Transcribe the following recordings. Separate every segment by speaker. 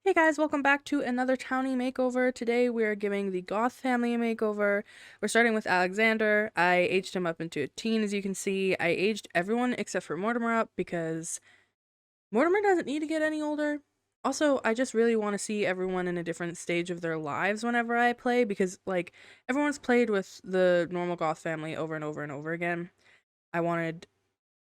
Speaker 1: Hey guys, welcome back to another Townie makeover. Today we are giving the Goth family a makeover. We're starting with Alexander. I aged him up into a teen, as you can see. I aged everyone except for Mortimer up because Mortimer doesn't need to get any older. Also, I just really want to see everyone in a different stage of their lives whenever I play because, like, everyone's played with the normal Goth family over and over and over again. I wanted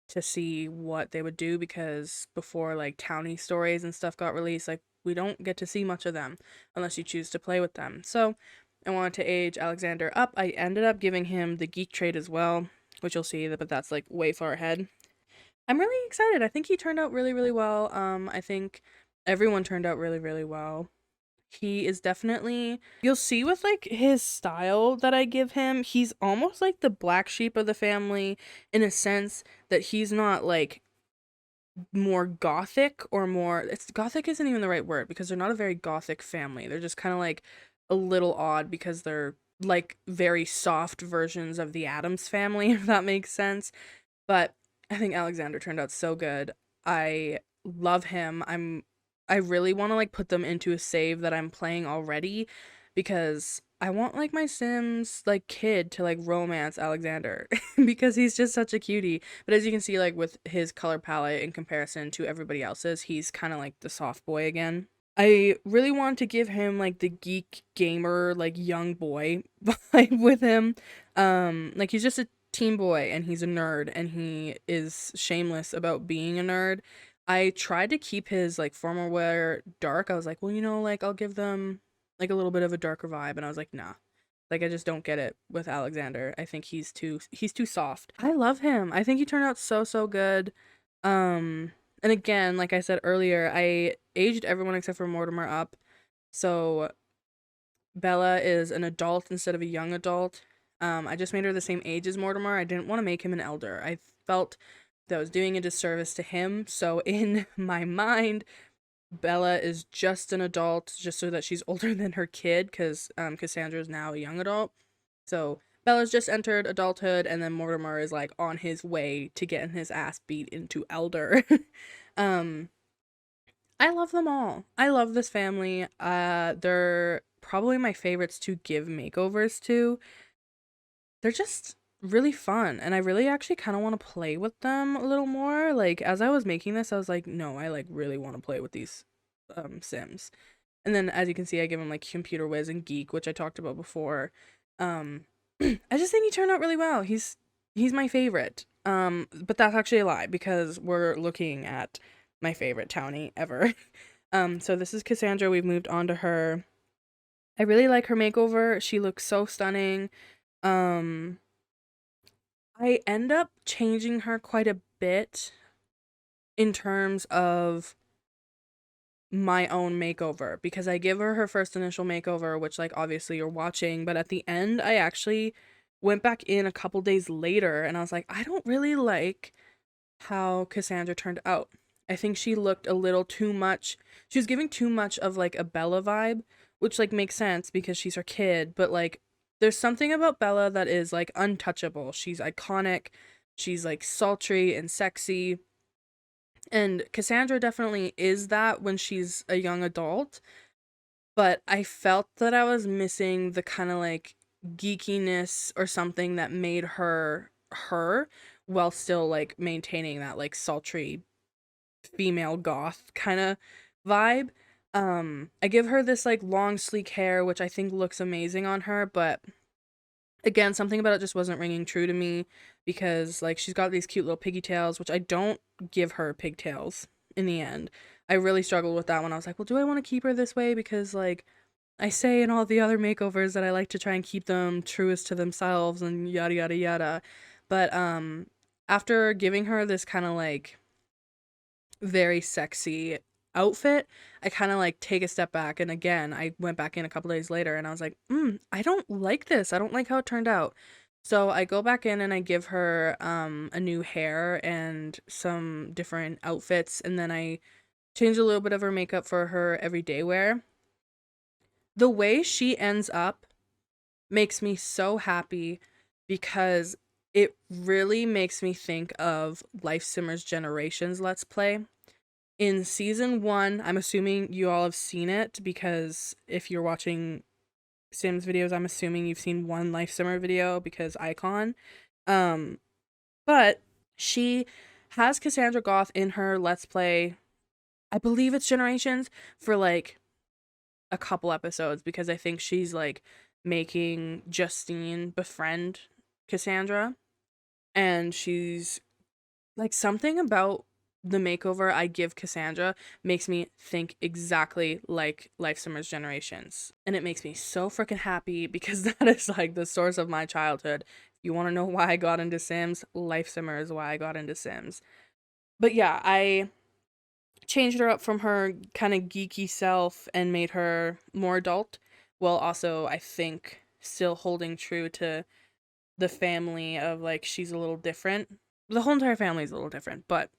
Speaker 1: to see what they would do because before like townie stories and stuff got released, like we don't get to see much of them unless you choose to play with them. So I wanted to age Alexander up. I ended up giving him the geek trait as well, which you'll see, but that's like way far ahead. I'm really excited. I think he turned out really, really well. I think everyone turned out really, really well. He is definitely, you'll see with like his style that I give him, he's almost like the black sheep of the family in a sense that he's not like more gothic or more, it's gothic isn't even the right word because they're not a very gothic family. They're just kind of like a little odd because they're like very soft versions of the Addams family, if that makes sense. But I think Alexander turned out so good. I love him. I really want to like put them into a save that I'm playing already because I want like my Sims like kid to like romance Alexander because he's just such a cutie. But as you can see like with his color palette in comparison to everybody else's, he's kind of like the soft boy again. I really want to give him like the geek gamer like young boy vibe with him. Like he's just a teen boy and he's a nerd and he is shameless about being a nerd. I tried to keep his like formal wear dark. I was like, well, like I'll give them like a little bit of a darker vibe, and I was like, nah. Like I just don't get it with Alexander. I think he's too soft. I love him. I think he turned out so so good. And again, like I said earlier, I aged everyone except for Mortimer up. So Bella is an adult instead of a young adult. I just made her the same age as Mortimer. I didn't want to make him an elder. I felt that I was doing a disservice to him. So in my mind, Bella is just an adult, just so that she's older than her kid, because Cassandra is now a young adult. So Bella's just entered adulthood, and then Mortimer is like on his way to getting his ass beat into elder. um, I love them all. I love this family. They're probably my favorites to give makeovers to. They're just really fun, and I really actually kind of want to play with them a little more. Like as I was making this, I was like, no, I like really want to play with these Sims. And then as you can see, I give him like computer whiz and geek, which I talked about before. Um I just think he turned out really well. He's my favorite. But that's actually a lie because we're looking at my favorite townie ever. So this is Cassandra. We've moved on to her. I really like her makeover. She looks so stunning. Um I end up changing her quite a bit in terms of my own makeover because I give her her first initial makeover, which like obviously you're watching, but at the end I actually went back in a couple days later and I was like, I don't really like how Cassandra turned out. I think she looked a little too much. She was giving too much of like a Bella vibe, which like makes sense because she's her kid, but like there's something about Bella that is like untouchable. She's iconic. She's like sultry and sexy. And Cassandra definitely is that when she's a young adult, but I felt that I was missing the kind of like geekiness or something that made her her while still like maintaining that like sultry female goth kind of vibe. I give her this like long sleek hair which I think looks amazing on her, but again, something about it just wasn't ringing true to me because like she's got these cute little pigtails, which I don't give her pigtails in the end. I really struggled with that one. I was like, well, do I want to keep her this way? Because like I say in all the other makeovers that I like to try and keep them truest to themselves and yada yada yada. But after giving her this kind of like very sexy outfit, I kind of like take a step back. And again, I went back in a couple days later and I was like, I don't like this. I don't like how it turned out. So I go back in and I give her a new hair and some different outfits. And then I change a little bit of her makeup for her everyday wear. The way she ends up makes me so happy because it really makes me think of Life Simmers Generations Let's Play In season 1, I'm assuming you all have seen it because if you're watching Sims videos, I'm assuming you've seen one Life Simmer video because icon. Um, but she has Cassandra Goth in her Let's Play. I believe it's Generations for like a couple episodes because I think she's like making Justine befriend Cassandra, and she's like something about the makeover I give Cassandra makes me think exactly like Life Simmer's Generations. And it makes me so freaking happy because that is like the source of my childhood. If you want to know why I got into Sims, Life Simmer is why I got into Sims. But yeah, I changed her up from her kind of geeky self and made her more adult, while also, I think, still holding true to the family of like she's a little different. The whole entire family is a little different, but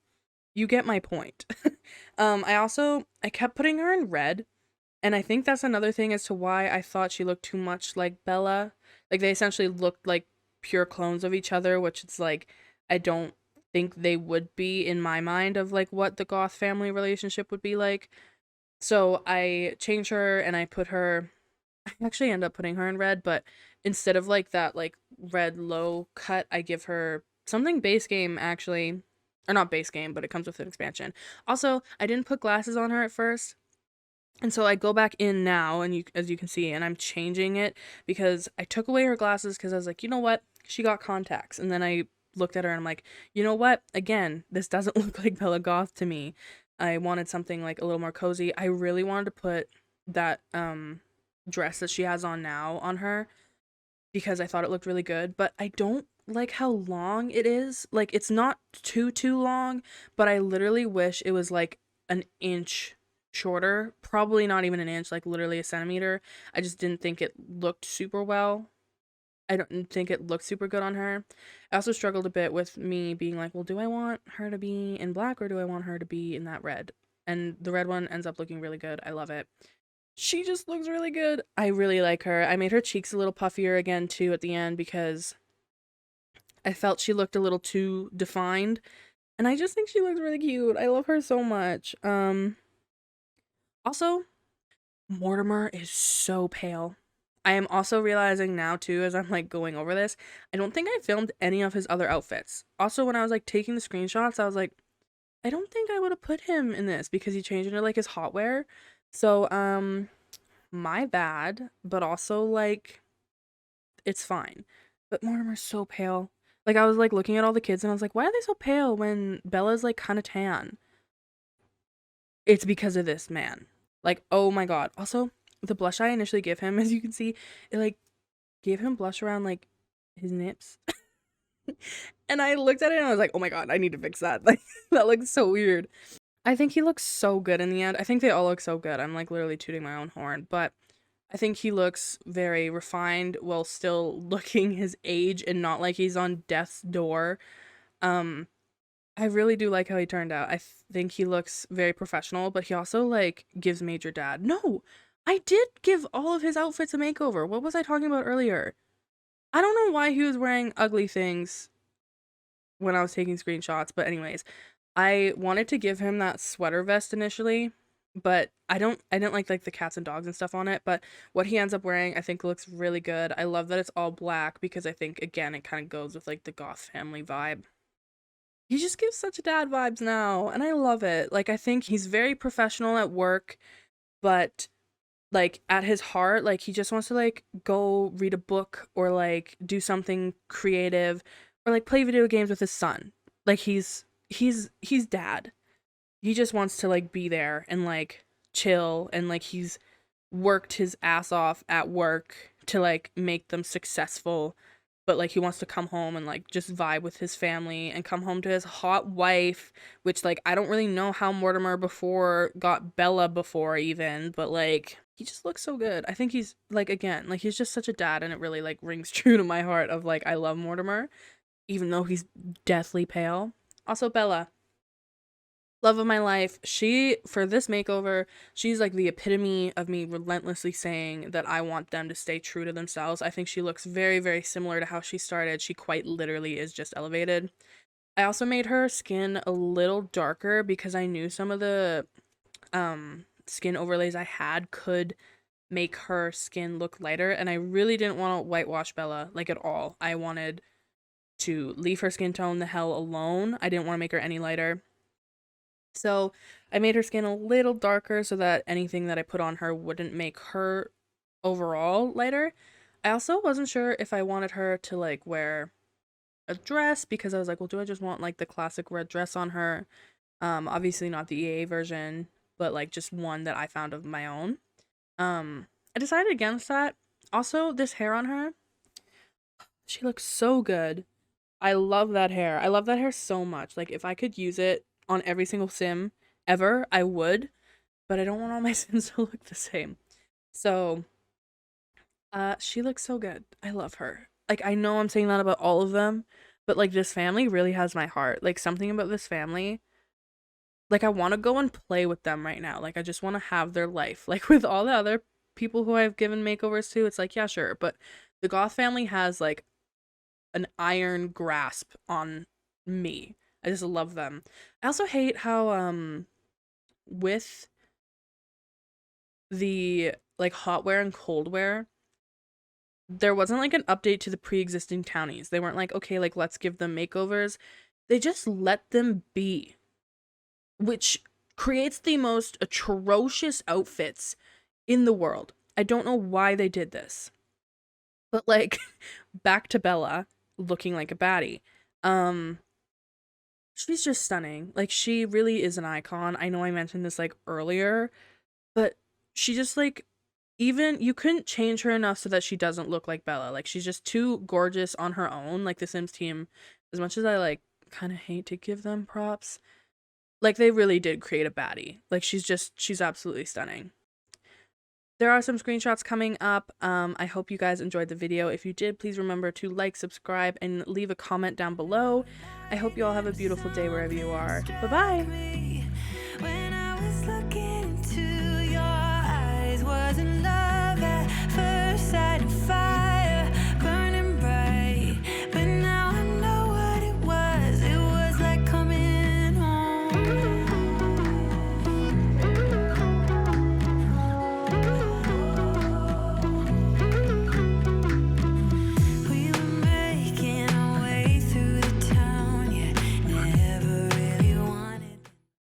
Speaker 1: you get my point. I kept putting her in red, and I think that's another thing as to why I thought she looked too much like Bella. Like they essentially looked like pure clones of each other, which it's like I don't think they would be in my mind of like what the Goth family relationship would be like. So I changed her and I put her, I actually end up putting her in red, but instead of like that like red low cut, I give her something base game actually, or not base game, but it comes with an expansion. Also, I didn't put glasses on her at first. And so I go back in now, and you, as you can see, and I'm changing it because I took away her glasses because I was like, you know what? She got contacts. And then I looked at her and I'm like, you know what? Again, this doesn't look like Bella Goth to me. I wanted something like a little more cozy. I really wanted to put that dress that she has on now on her because I thought it looked really good, but I don't like how long it is. Like it's not too long, but I literally wish it was like an inch shorter, probably not even an inch, like literally a centimeter. I just didn't think it looked super well. I don't think it looked super good on her. I also struggled a bit with me being like, well, do I want her to be in black or do I want her to be in that red? And the red one ends up looking really good. I love it. She just looks really good. I really like her. I made her cheeks a little puffier again too at the end because I felt she looked a little too defined. And I just think she looks really cute. I love her so much. Also, Mortimer is so pale. I am also realizing now too as I'm like going over this, I don't think I filmed any of his other outfits. Also, when I was like taking the screenshots, I was like, I don't think I would have put him in this because he changed into like his hot wear. So, my bad, but also like it's fine. But Mortimer's so pale. Like I was like looking at all the kids and I was like, why are they so pale when Bella's like kind of tan? It's because of this man. Like, oh my god. Also, the blush I initially give him, as you can see, it like gave him blush around like his nips. And I looked at it and I was like, oh my god, I need to fix that. Like that looks so weird. I think he looks so good in the end. I think they all look so good. I'm like literally tooting my own horn, but I think he looks very refined while still looking his age and not like he's on death's door. Um, I really do like how he turned out. I think he looks very professional, but he also like gives Major Dad. No, I did give all of his outfits a makeover. What was I talking about earlier? I don't know why he was wearing ugly things when I was taking screenshots, but anyways, I wanted to give him that sweater vest initially, but I didn't like the cats and dogs and stuff on it, but what he ends up wearing I think looks really good. I love that it's all black because I think again it kind of goes with like the Goth family vibe. He just gives such dad vibes now, and I love it. Like I think he's very professional at work, but like at his heart, like he just wants to like go read a book or like do something creative or like play video games with his son. Like he's dad. He just wants to like be there and like chill, and like he's worked his ass off at work to like make them successful, but like he wants to come home and like just vibe with his family and come home to his hot wife, which like I don't really know how Mortimer before got Bella before even, but like he just looks so good. I think he's like again, like he's just such a dad, and it really like rings true to my heart of like I love Mortimer even though he's deathly pale. Also Bella, love of my life. She, for this makeover, she's like the epitome of me relentlessly saying that I want them to stay true to themselves. I think she looks very, very similar to how she started. She quite literally is just elevated. I also made her skin a little darker because I knew some of the skin overlays I had could make her skin look lighter, and I really didn't want to whitewash Bella like at all. I wanted to leave her skin tone the hell alone. I didn't want to make her any lighter. So I made her skin a little darker so that anything that I put on her wouldn't make her overall lighter. I also wasn't sure if I wanted her to like wear a dress because I was like, well, do I just want like the classic red dress on her? Obviously not the EA version, but like just one that I found of my own. I decided against that. Also, this hair on her, she looks so good. I love that hair. I love that hair so much. Like if I could use it on every single sim ever, I would, but I don't want all my sims to look the same. So, she looks so good. I love her. Like I know I'm saying that about all of them, but like this family really has my heart. Like something about this family, like I want to go and play with them right now. Like I just want to have their life. Like with all the other people who I've given makeovers to, it's like, yeah, sure, but the Goth family has like an iron grasp on me. I just love them. I also hate how with the like hotware and coldware, there wasn't like an update to the pre-existing townies. They weren't like, okay, like let's give them makeovers. They just let them be, which creates the most atrocious outfits in the world. I don't know why they did this. But like back to Bella looking like a baddie. Um she's just stunning. Like she really is an icon. I know I mentioned this like earlier, but she just like, even you couldn't change her enough so that she doesn't look like Bella. Like she's just too gorgeous on her own. Like the Sims team, as much as I like kind of hate to give them props, like they really did create a baddie. Like she's absolutely stunning. There are some screenshots coming up. I hope you guys enjoyed the video. If you did, please remember to like, subscribe, and leave a comment down below. I hope you all have a beautiful day wherever you are. Bye-bye!